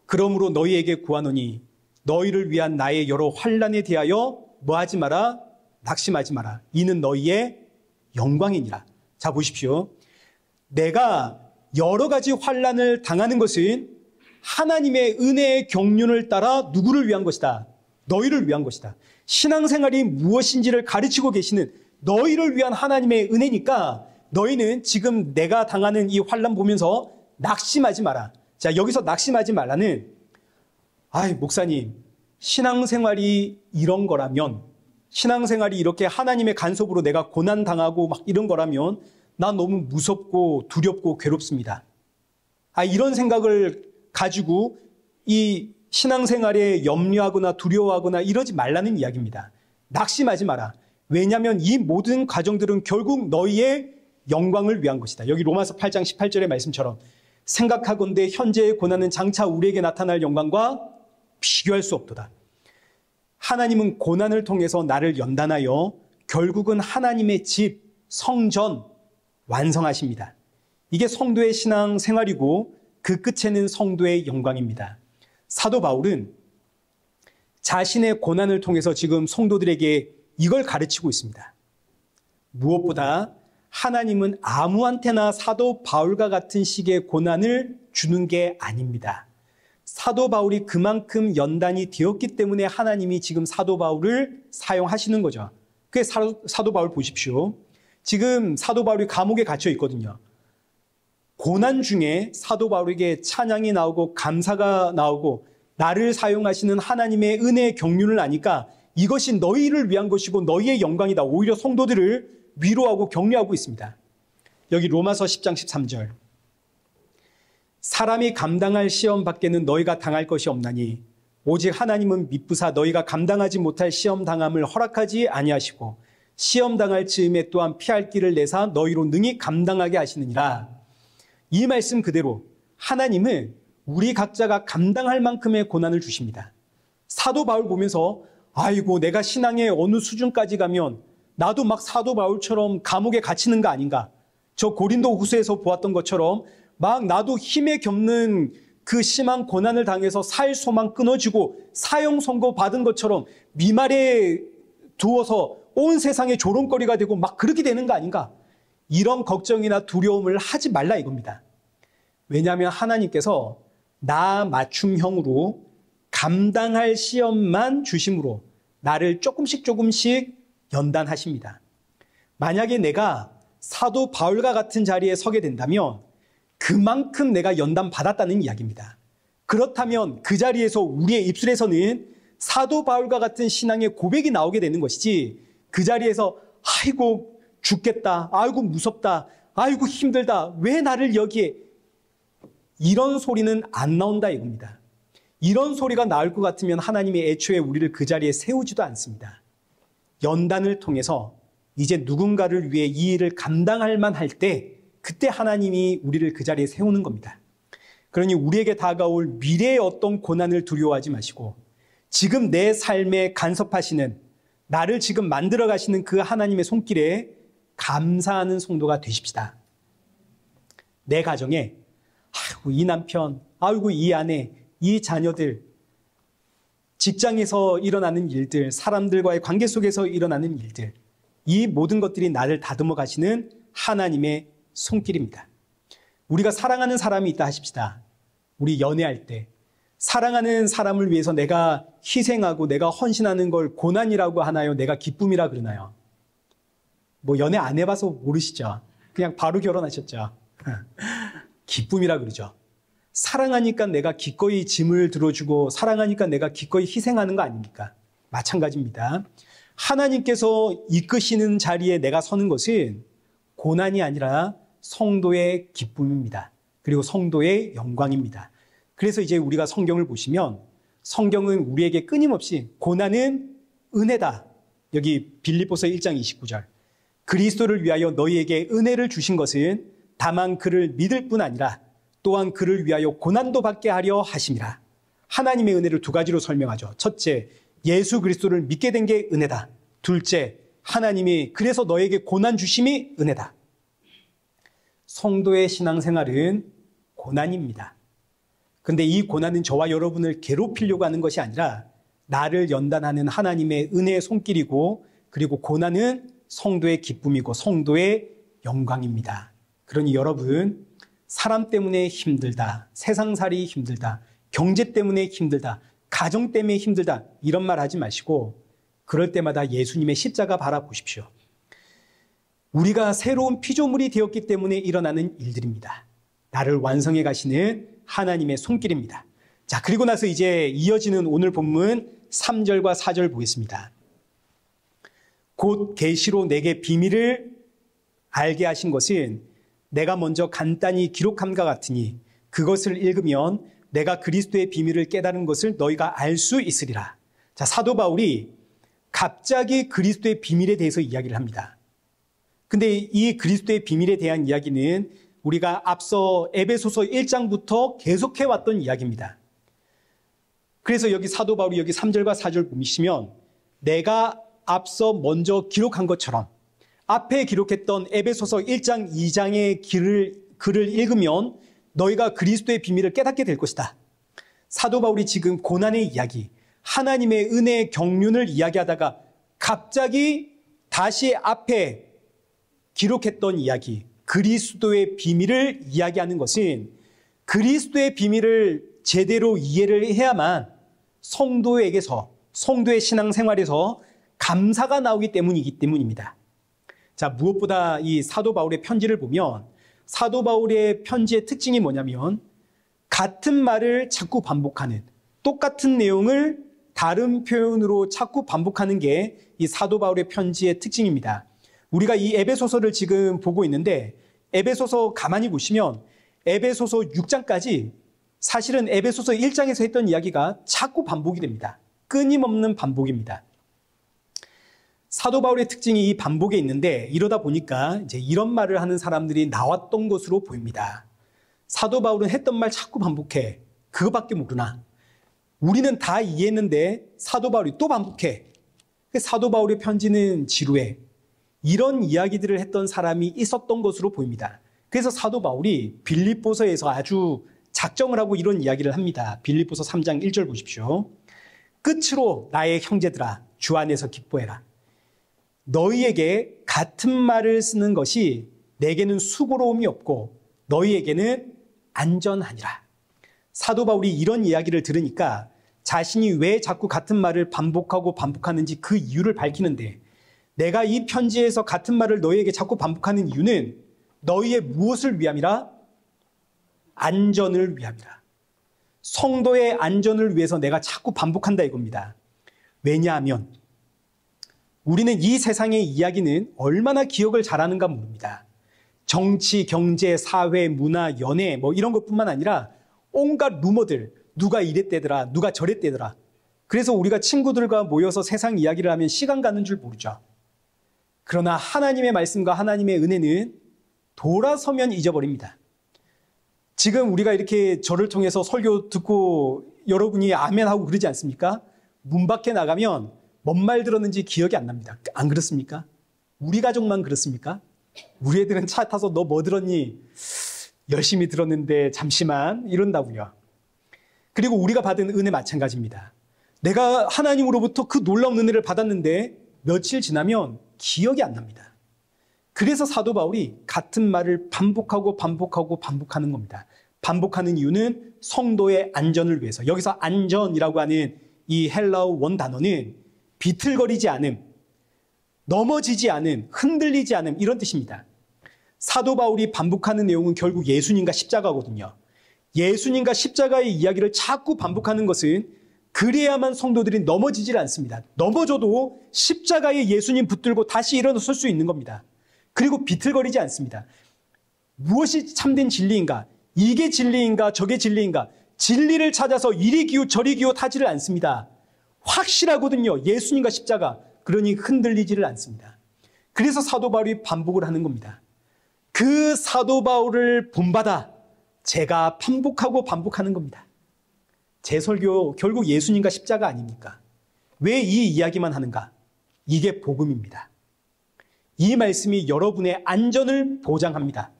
그러므로 너희에게 구하노니 너희를 위한 나의 여러 환난에 대하여 뭐하지 마라? 낙심하지 마라. 이는 너희의 영광이니라. 자, 보십시오. 내가 여러 가지 환난을 당하는 것은 하나님의 은혜의 경륜을 따라 누구를 위한 것이다? 너희를 위한 것이다. 신앙생활이 무엇인지를 가르치고 계시는 너희를 위한 하나님의 은혜니까 너희는 지금 내가 당하는 이 환난 보면서 낙심하지 마라. 자, 여기서 낙심하지 말라는, 목사님, 신앙생활이 이런 거라면, 신앙생활이 이렇게 하나님의 간섭으로 내가 고난당하고 막 이런 거라면 난 너무 무섭고 두렵고 괴롭습니다. 이런 생각을 가지고 이 신앙생활에 염려하거나 두려워하거나 이러지 말라는 이야기입니다. 낙심하지 마라. 왜냐하면 이 모든 과정들은 결국 너희의 영광을 위한 것이다. 여기 로마서 8장 18절의 말씀처럼 생각하건대 현재의 고난은 장차 우리에게 나타날 영광과 비교할 수 없도다. 하나님은 고난을 통해서 나를 연단하여 결국은 하나님의 집, 성전 완성하십니다. 이게 성도의 신앙 생활이고 그 끝에는 성도의 영광입니다. 사도 바울은 자신의 고난을 통해서 지금 성도들에게 이걸 가르치고 있습니다. 무엇보다 하나님은 아무한테나 사도 바울과 같은 식의 고난을 주는 게 아닙니다. 사도 바울이 그만큼 연단이 되었기 때문에 하나님이 지금 사도 바울을 사용하시는 거죠. 그게 사도 바울 보십시오. 지금 사도 바울이 감옥에 갇혀 있거든요. 고난 중에 사도 바울에게 찬양이 나오고 감사가 나오고 나를 사용하시는 하나님의 은혜의 경륜을 아니까 이것이 너희를 위한 것이고 너희의 영광이다. 오히려 성도들을 위로하고 격려하고 있습니다. 여기 로마서 10장 13절. 사람이 감당할 시험 밖에는 너희가 당할 것이 없나니 오직 하나님은 미쁘사 너희가 감당하지 못할 시험 당함을 허락하지 아니하시고 시험 당할 즈음에 또한 피할 길을 내사 너희로 능히 감당하게 하시느니라. 이 말씀 그대로 하나님은 우리 각자가 감당할 만큼의 고난을 주십니다. 사도 바울 보면서 내가 신앙의 어느 수준까지 가면 나도 막 사도 바울처럼 감옥에 갇히는 거 아닌가? 저 고린도 후서에서 보았던 것처럼 막 나도 힘에 겹는 그 심한 고난을 당해서 살 소망 끊어지고 사형 선고 받은 것처럼 미말에 두어서 온 세상의 조롱거리가 되고 막 그렇게 되는 거 아닌가? 이런 걱정이나 두려움을 하지 말라 이겁니다. 왜냐하면 하나님께서 나 맞춤형으로 감당할 시험만 주심으로 나를 조금씩 연단하십니다. 만약에 내가 사도 바울과 같은 자리에 서게 된다면 그만큼 내가 연단 받았다는 이야기입니다. 그렇다면 그 자리에서 우리의 입술에서는 사도 바울과 같은 신앙의 고백이 나오게 되는 것이지, 그 자리에서 아이고 죽겠다, 아이고 무섭다, 아이고 힘들다, 왜 나를 여기에, 이런 소리는 안 나온다 이겁니다. 이런 소리가 나올 것 같으면 하나님이 애초에 우리를 그 자리에 세우지도 않습니다. 연단을 통해서 이제 누군가를 위해 이 일을 감당할 만할 때 그때 하나님이 우리를 그 자리에 세우는 겁니다. 그러니 우리에게 다가올 미래의 어떤 고난을 두려워하지 마시고 지금 내 삶에 간섭하시는 나를 지금 만들어 가시는 그 하나님의 손길에 감사하는 성도가 되십시다. 내 가정에 아이고 이 남편, 아이고 이 아내, 이 자녀들, 직장에서 일어나는 일들, 사람들과의 관계 속에서 일어나는 일들, 이 모든 것들이 나를 다듬어 가시는 하나님의 손길입니다. 우리가 사랑하는 사람이 있다 하십시다. 우리 연애할 때 사랑하는 사람을 위해서 내가 희생하고 내가 헌신하는 걸 고난이라고 하나요? 내가 기쁨이라 그러나요? 뭐 연애 안 해봐서 모르시죠? 그냥 바로 결혼하셨죠? 기쁨이라 그러죠. 사랑하니까 내가 기꺼이 짐을 들어주고 사랑하니까 내가 기꺼이 희생하는 거 아닙니까? 마찬가지입니다. 하나님께서 이끄시는 자리에 내가 서는 것은 고난이 아니라 성도의 기쁨입니다. 그리고 성도의 영광입니다. 그래서 이제 우리가 성경을 보시면 성경은 우리에게 끊임없이 고난은 은혜다. 여기 빌립보서 1장 29절. 그리스도를 위하여 너희에게 은혜를 주신 것은 다만 그를 믿을 뿐 아니라 또한 그를 위하여 고난도 받게 하려 하심이라. 하나님의 은혜를 두 가지로 설명하죠. 첫째, 예수 그리스도를 믿게 된 게 은혜다. 둘째, 하나님이 그래서 너에게 고난 주심이 은혜다. 성도의 신앙생활은 고난입니다. 근데 이 고난은 저와 여러분을 괴롭히려고 하는 것이 아니라 나를 연단하는 하나님의 은혜의 손길이고, 그리고 고난은 성도의 기쁨이고 성도의 영광입니다. 그러니 여러분, 사람 때문에 힘들다, 세상살이 힘들다, 경제 때문에 힘들다, 가정 때문에 힘들다, 이런 말 하지 마시고 그럴 때마다 예수님의 십자가 바라보십시오. 우리가 새로운 피조물이 되었기 때문에 일어나는 일들입니다. 나를 완성해 가시는 하나님의 손길입니다. 자, 그리고 나서 이제 이어지는 오늘 본문 3절과 4절 보겠습니다. 곧 계시로 내게 비밀을 알게 하신 것은 내가 먼저 간단히 기록함과 같으니 그것을 읽으면 내가 그리스도의 비밀을 깨달은 것을 너희가 알 수 있으리라. 자, 사도 바울이 갑자기 그리스도의 비밀에 대해서 이야기를 합니다. 근데 이 그리스도의 비밀에 대한 이야기는 우리가 앞서 에베소서 1장부터 계속해왔던 이야기입니다. 그래서 여기 사도 바울이 여기 3절과 4절 보시면 내가 앞서 먼저 기록한 것처럼 앞에 기록했던 에베소서 1장, 2장의 글을 읽으면 너희가 그리스도의 비밀을 깨닫게 될 것이다. 사도 바울이 지금 고난의 이야기, 하나님의 은혜의 경륜을 이야기하다가 갑자기 다시 앞에 기록했던 이야기, 그리스도의 비밀을 이야기하는 것은 그리스도의 비밀을 제대로 이해를 해야만 성도에게서, 성도의 신앙생활에서 감사가 나오기 때문입니다. 자, 무엇보다 이 사도 바울의 편지를 보면 사도 바울의 편지의 특징이 뭐냐면 같은 말을 자꾸 반복하는, 똑같은 내용을 다른 표현으로 자꾸 반복하는 게 이 사도 바울의 편지의 특징입니다. 우리가 이 에베소서를 지금 보고 있는데 에베소서 가만히 보시면 에베소서 6장까지 사실은 에베소서 1장에서 했던 이야기가 자꾸 반복이 됩니다. 끊임없는 반복입니다. 사도 바울의 특징이 이 반복에 있는데 이러다 보니까 이제 이런 말을 하는 사람들이 나왔던 것으로 보입니다. 사도 바울은 했던 말 자꾸 반복해. 그거밖에 모르나? 우리는 다 이해했는데 사도 바울이 또 반복해. 사도 바울의 편지는 지루해. 이런 이야기들을 했던 사람이 있었던 것으로 보입니다. 그래서 사도 바울이 빌립보서에서 아주 작정을 하고 이런 이야기를 합니다. 빌립보서 3장 1절 보십시오. 끝으로 나의 형제들아 주 안에서 기뻐해라. 너희에게 같은 말을 쓰는 것이 내게는 수고로움이 없고 너희에게는 안전하니라. 사도 바울이 이런 이야기를 들으니까 자신이 왜 자꾸 같은 말을 반복하는지 그 이유를 밝히는데, 내가 이 편지에서 같은 말을 너희에게 자꾸 반복하는 이유는 너희의 무엇을 위함이라? 안전을 위함이라. 성도의 안전을 위해서 내가 자꾸 반복한다 이겁니다. 왜냐하면 우리는 이 세상의 이야기는 얼마나 기억을 잘하는가 모릅니다. 정치, 경제, 사회, 문화, 연애 뭐 이런 것뿐만 아니라 온갖 루머들, 누가 이랬대더라, 누가 저랬대더라. 그래서 우리가 친구들과 모여서 세상 이야기를 하면 시간 가는 줄 모르죠. 그러나 하나님의 말씀과 하나님의 은혜는 돌아서면 잊어버립니다. 지금 우리가 이렇게 저를 통해서 설교 듣고 여러분이 아멘하고 그러지 않습니까? 문 밖에 나가면 뭔 말 들었는지 기억이 안 납니다. 안 그렇습니까? 우리 가족만 그렇습니까? 우리 애들은 차 타서 너 뭐 들었니? 열심히 들었는데 잠시만 이런다고요. 그리고 우리가 받은 은혜 마찬가지입니다. 내가 하나님으로부터 그 놀라운 은혜를 받았는데 며칠 지나면 기억이 안 납니다. 그래서 사도 바울이 같은 말을 반복하는 겁니다. 반복하는 이유는 성도의 안전을 위해서. 여기서 안전이라고 하는 이 헬라어 원 단어는 비틀거리지 않음, 넘어지지 않음, 흔들리지 않음 이런 뜻입니다. 사도 바울이 반복하는 내용은 결국 예수님과 십자가거든요. 예수님과 십자가의 이야기를 자꾸 반복하는 것은 그래야만 성도들이 넘어지질 않습니다. 넘어져도 십자가에 예수님 붙들고 다시 일어나 설 수 있는 겁니다. 그리고 비틀거리지 않습니다. 무엇이 참된 진리인가? 이게 진리인가? 저게 진리인가? 진리를 찾아서 이리 기우 저리 기우 타지를 않습니다. 확실하거든요. 예수님과 십자가. 그러니 흔들리지를 않습니다. 그래서 사도 바울이 반복을 하는 겁니다. 그 사도 바울을 본받아 제가 반복하는 겁니다. 제 설교 결국 예수님과 십자가 아닙니까? 왜 이 이야기만 하는가? 이게 복음입니다. 이 말씀이 여러분의 안전을 보장합니다.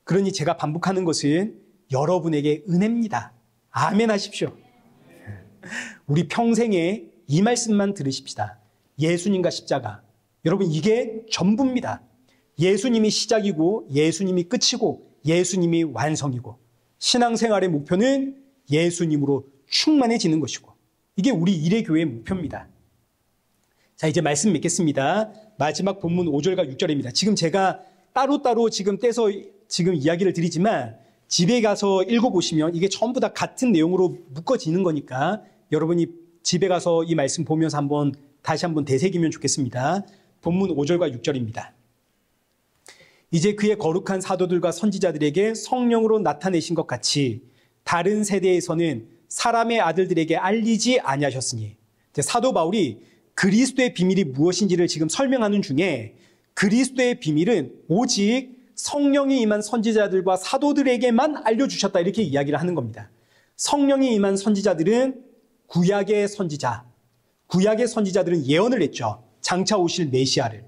그러니 제가 반복하는 것은 여러분에게 은혜입니다. 아멘 하십시오. 우리 평생에 이 말씀만 들으십시다. 예수님과 십자가. 여러분 이게 전부입니다. 예수님이 시작이고 예수님이 끝이고 예수님이 완성이고 신앙생활의 목표는 예수님으로 충만해지는 것이고 이게 우리 일회교회의 목표입니다. 자, 이제 말씀 맺겠습니다. 마지막 본문 5절과 6절입니다. 지금 제가 따로따로 지금 떼서 지금 이야기를 드리지만 집에 가서 읽어보시면 이게 전부 다 같은 내용으로 묶어지는 거니까 여러분이 집에 가서 이 말씀 보면서 다시 한번 되새기면 좋겠습니다. 본문 5절과 6절입니다. 이제 그의 거룩한 사도들과 선지자들에게 성령으로 나타내신 것 같이 다른 세대에서는 사람의 아들들에게 알리지 아니하셨으니 사도 바울이 그리스도의 비밀이 무엇인지를 지금 설명하는 중에 그리스도의 비밀은 오직 성령이 임한 선지자들과 사도들에게만 알려주셨다 이렇게 이야기를 하는 겁니다. 성령이 임한 선지자들은 구약의 선지자들은 예언을 했죠. 장차 오실 메시아를.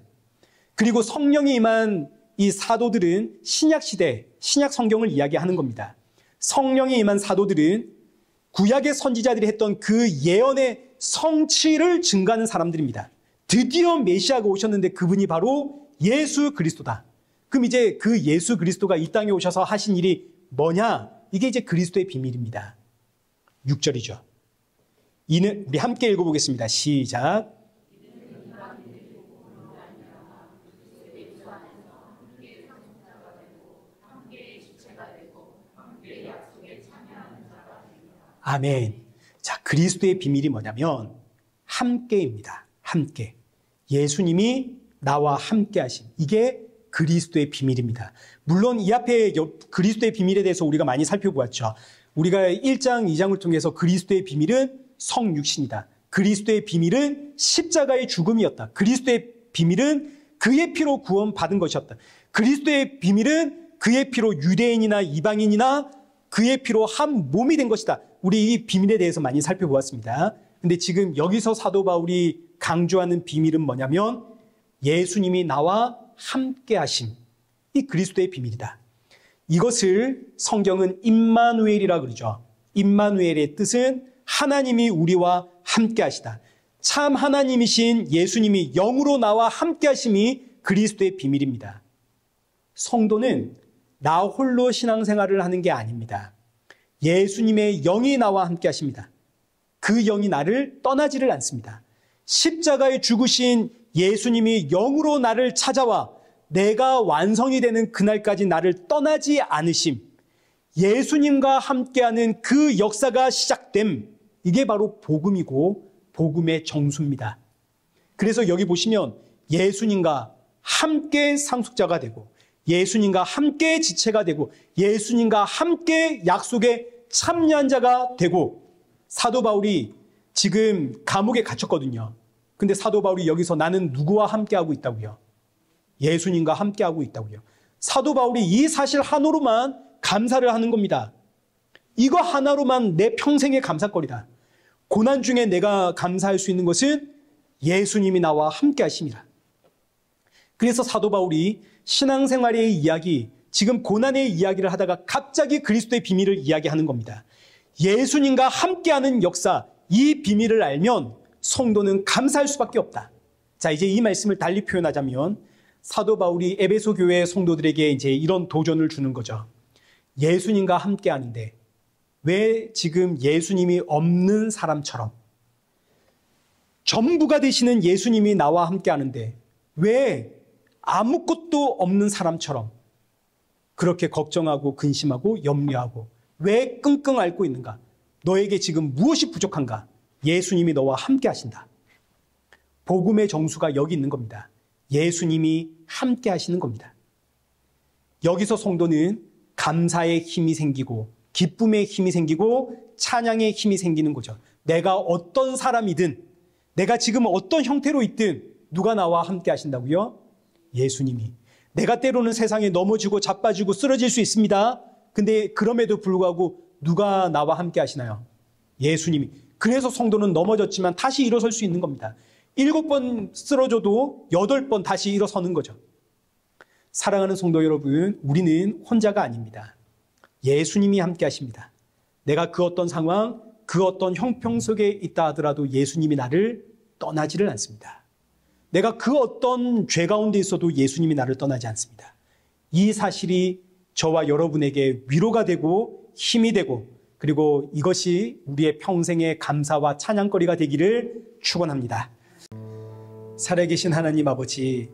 그리고 성령이 임한 이 사도들은 신약시대, 신약 성경을 이야기하는 겁니다. 성령이 임한 사도들은 구약의 선지자들이 했던 그 예언의 성취를 증가하는 사람들입니다. 드디어 메시아가 오셨는데 그분이 바로 예수 그리스도다. 그럼 이제 그 예수 그리스도가 이 땅에 오셔서 하신 일이 뭐냐? 이게 이제 그리스도의 비밀입니다. 6절이죠. 이는 우리 함께 읽어보겠습니다. 시작. 아멘. 자, 그리스도의 비밀이 뭐냐면 함께입니다. 함께. 예수님이 나와 함께 하신 이게 그리스도의 비밀입니다. 물론 이 앞에 그리스도의 비밀에 대해서 우리가 많이 살펴보았죠. 우리가 1장, 2장을 통해서 그리스도의 비밀은 성육신이다. 그리스도의 비밀은 십자가의 죽음이었다. 그리스도의 비밀은 그의 피로 구원받은 것이었다. 그리스도의 비밀은 그의 피로 유대인이나 이방인이나 그의 피로 한 몸이 된 것이다. 우리 이 비밀에 대해서 많이 살펴보았습니다. 근데 지금 여기서 사도 바울이 강조하는 비밀은 뭐냐면 예수님이 나와 함께 하심. 이 그리스도의 비밀이다. 이것을 성경은 임마누엘이라 그러죠. 임마누엘의 뜻은 하나님이 우리와 함께 하시다. 참 하나님이신 예수님이 영으로 나와 함께 하심이 그리스도의 비밀입니다. 성도는 나 홀로 신앙생활을 하는 게 아닙니다. 예수님의 영이 나와 함께 하십니다. 그 영이 나를 떠나지를 않습니다. 십자가에 죽으신 예수님이 영으로 나를 찾아와 내가 완성이 되는 그날까지 나를 떠나지 않으심. 예수님과 함께하는 그 역사가 시작됨. 이게 바로 복음이고 복음의 정수입니다. 그래서 여기 보시면 예수님과 함께 상속자가 되고 예수님과 함께 지체가 되고 예수님과 함께 약속에 참여한 자가 되고 사도 바울이 지금 감옥에 갇혔거든요. 근데 사도 바울이 여기서 나는 누구와 함께하고 있다고요? 예수님과 함께하고 있다고요. 사도 바울이 이 사실 하나로만 감사를 하는 겁니다. 이거 하나로만 내 평생의 감사거리다. 고난 중에 내가 감사할 수 있는 것은 예수님이 나와 함께 하심이라. 그래서 사도 바울이 신앙생활의 이야기, 지금 고난의 이야기를 하다가 갑자기 그리스도의 비밀을 이야기하는 겁니다. 예수님과 함께하는 역사, 이 비밀을 알면 성도는 감사할 수밖에 없다. 자, 이제 이 말씀을 달리 표현하자면 사도 바울이 에베소 교회 성도들에게 이제 이런 도전을 주는 거죠. 예수님과 함께하는데 왜 지금 예수님이 없는 사람처럼, 전부가 되시는 예수님이 나와 함께하는데 왜 아무것도 없는 사람처럼 그렇게 걱정하고 근심하고 염려하고 왜 끙끙 앓고 있는가? 너에게 지금 무엇이 부족한가? 예수님이 너와 함께 하신다. 복음의 정수가 여기 있는 겁니다. 예수님이 함께 하시는 겁니다. 여기서 성도는 감사의 힘이 생기고 기쁨의 힘이 생기고 찬양의 힘이 생기는 거죠. 내가 어떤 사람이든, 내가 지금 어떤 형태로 있든 누가 나와 함께 하신다고요? 예수님이. 내가 때로는 세상에 넘어지고 자빠지고 쓰러질 수 있습니다. 근데 그럼에도 불구하고 누가 나와 함께 하시나요? 예수님이. 그래서 성도는 넘어졌지만 다시 일어설 수 있는 겁니다. 7번 쓰러져도 8번 다시 일어서는 거죠. 사랑하는 성도 여러분, 우리는 혼자가 아닙니다. 예수님이 함께 하십니다. 내가 그 어떤 상황, 그 어떤 형평 속에 있다 하더라도 예수님이 나를 떠나지를 않습니다. 내가 그 어떤 죄 가운데 있어도 예수님이 나를 떠나지 않습니다. 이 사실이 저와 여러분에게 위로가 되고 힘이 되고, 그리고 이것이 우리의 평생의 감사와 찬양거리가 되기를 축원합니다. 살아계신 하나님 아버지,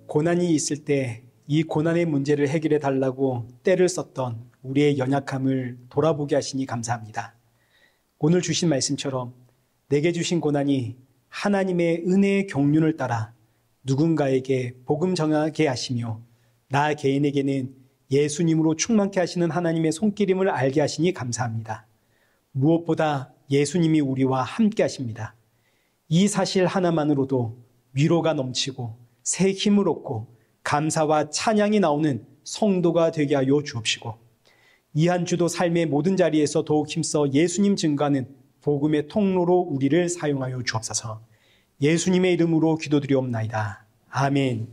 고난이 있을 때 이 고난의 문제를 해결해 달라고 때를 썼던 우리의 연약함을 돌아보게 하시니 감사합니다. 오늘 주신 말씀처럼 내게 주신 고난이 하나님의 은혜의 경륜을 따라 누군가에게 복음 전하게 하시며 나 개인에게는 예수님으로 충만케 하시는 하나님의 손길임을 알게 하시니 감사합니다. 무엇보다 예수님이 우리와 함께 하십니다. 이 사실 하나만으로도 위로가 넘치고 새 힘을 얻고 감사와 찬양이 나오는 성도가 되게 하여 주옵시고, 이 한 주도 삶의 모든 자리에서 더욱 힘써 예수님 증거하는 복음의 통로로 우리를 사용하여 주옵소서. 예수님의 이름으로 기도드리옵나이다. 아멘.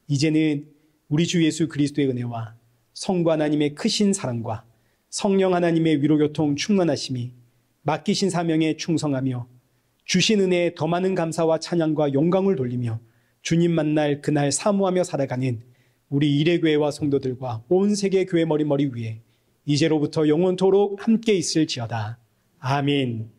이제는 우리 주 예수 그리스도의 은혜와 성부 하나님의 크신 사랑과 성령 하나님의 위로교통 충만하심이 맡기신 사명에 충성하며 주신 은혜에 더 많은 감사와 찬양과 영광을 돌리며 주님 만날 그날 사모하며 살아가는 우리 이레교회와 성도들과 온 세계 교회 머리머리 위에 이제로부터 영원토록 함께 있을지어다. 아멘.